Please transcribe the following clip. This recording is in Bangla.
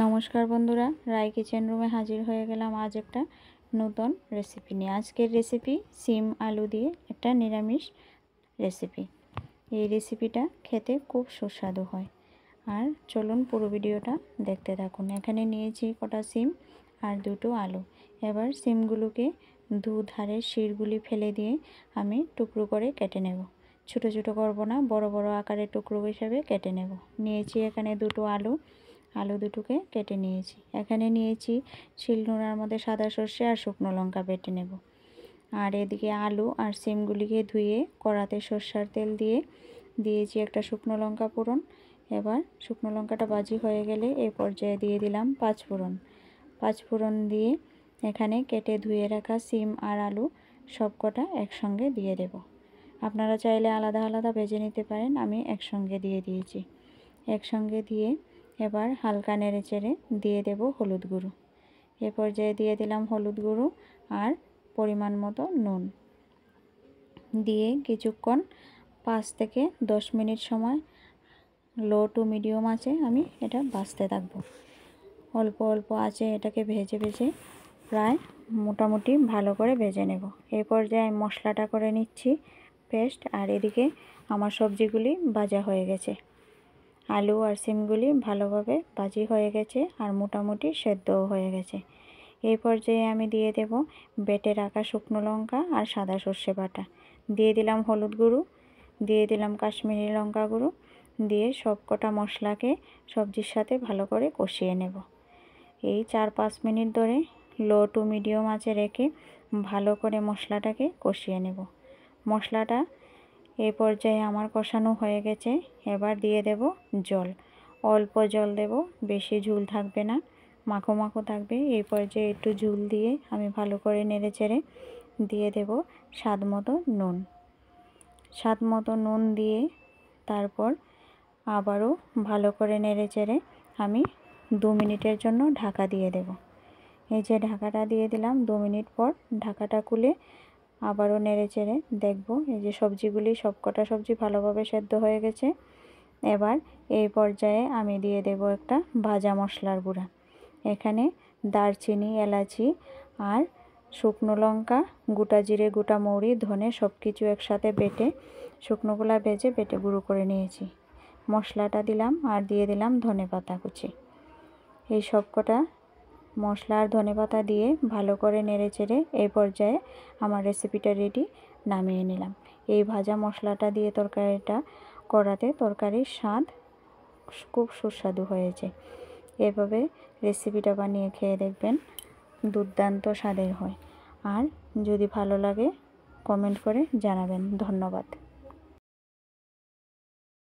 নমস্কার বন্ধুরা, রায় কিচেন রুমে হাজির হয়ে গেলাম আজ একটা নতুন রেসিপি নিয়ে। আজকের রেসিপি সিম আলু দিয়ে একটা নিরামিষ রেসিপি। এই রেসিপিটা খেতে খুব সুস্বাদু হয়। আর চলুন পুরো ভিডিওটা দেখতে থাকুন। এখানে নিয়েছি কটা সিম আর দুটো আলু। এবার সিমগুলোকে ধারের শিরগুলি ফেলে দিয়ে আমি টুকরো করে কেটে নেব। ছোটো ছোটো করব না, বড় বড় আকারের টুকরো হিসাবে কেটে নেব। নিয়েছি এখানে দুটো আলু দুটোকে কেটে নিয়েছি। এখানে নিয়েছি শিলনোড়ার মধ্যে সাদা সর্ষে আর শুকনো লঙ্কা বেটে নেব। আর এদিকে আলু আর সিমগুলিকে ধুয়ে কড়াতে সর্ষের তেল দিয়ে দিয়েছি একটা শুকনো লঙ্কা ফোড়ন। এবার শুকনো লঙ্কাটা ভাজি হয়ে গেলে এই পর্যায়ে দিয়ে দিলাম পাঁচফোড়ন দিয়ে এখানে কেটে ধুয়ে রাখা সিম আর আলু সবকটা একসঙ্গে দিয়ে দেব। আপনারা চাইলে আলাদা আলাদা ভেজে নিতে পারেন, আমি একসঙ্গে দিয়ে দিয়েছি। একসঙ্গে দিয়ে এবার হালকা নেড়ে চেড়ে দিয়ে দেব হলুদ গুঁড়ো। এ পর্যায়ে দিয়ে দিলাম হলুদ গুঁড়ো আর পরিমাণ মতো নুন দিয়ে কিছুক্ষণ 5 থেকে 10 মিনিট সময় লো টু মিডিয়াম আঁচে আমি এটা ভাজতে থাকবো। অল্প অল্প আঁচে এটাকে ভেজে ভেজে প্রায় মোটামুটি ভালো করে ভেজে নেব। এই পর্যায়ে মশলাটা করে নিচ্ছি পেস্ট। আর এদিকে আমার সবজিগুলি ভাজা হয়ে গেছে। আলু আর সিমগুলি ভালোভাবে ভাজি হয়ে গেছে আর মোটামুটি সেদ্ধও হয়ে গেছে। এই পর্যায়ে আমি দিয়ে দেব বেটে রাখা শুকনো লঙ্কা আর সাদা সর্ষে বাটা। দিয়ে দিলাম হলুদ গুঁড়ো, দিয়ে দিলাম কাশ্মীরি লঙ্কা গুঁড়ো, দিয়ে সবকটা মশলাকে সবজির সাথে ভালো করে কষিয়ে নেব। এই 4-5 মিনিট ধরে লো টু মিডিয়াম আঁচে রেখে ভালো করে মশলাটাকে কষিয়ে নেব। মশলাটা এই পর্যায়ে আমার কষানো হয়ে গেছে। এবার দিয়ে দেব জল, অল্প জল দেব, বেশি ঝোল থাকবে না, মাখো মাখো থাকবে। এই পর্যায়ে একটু ঝোল দিয়ে আমি ভালো করে নেড়ে চেড়ে দিয়ে দেব স্বাদ মতো নুন দিয়ে তারপর আবারও ভালো করে নেড়ে চেড়ে আমি 2 মিনিটের জন্য ঢাকা দিয়ে দেব। এই যে ঢাকাটা দিয়ে দিলাম, 2 মিনিট পর ঢাকাটা খুলে আবারও নেড়ে চেড়ে দেখব এই যে সবজিগুলি সবকটা সবজি ভালোভাবে সেদ্ধ হয়ে গেছে। এবার এই পর্যায়ে আমি দিয়ে দেব একটা ভাজা মশলার গুঁড়া। এখানে দারচিনি, এলাচি আর শুকনো লঙ্কা, গোটা জিরে, গোটা মৌরি, ধনে সব কিছু একসাথে বেটে শুকনোগুলা বেটে গুঁড়ো করে নিয়েছি। মশলাটা দিলাম আর দিয়ে দিলাম ধনেপাতা কুচি। এই সবকটা মশলা আর ধনেপাতা দিয়ে ভালো করে নেড়ে চেড়ে এই পর্যায়ে আমার রেসিপিটা রেডি, নামিয়ে নিলাম। এই ভাজা মশলাটা দিয়ে তরকারিটা করাতে তরকারির স্বাদ খুব সুস্বাদু হয়েছে। এভাবে রেসিপিটা বানিয়ে খেয়ে দেখবেন, দুর্দান্ত স্বাদের হয়। আর যদি ভালো লাগে কমেন্ট করে জানাবেন। ধন্যবাদ।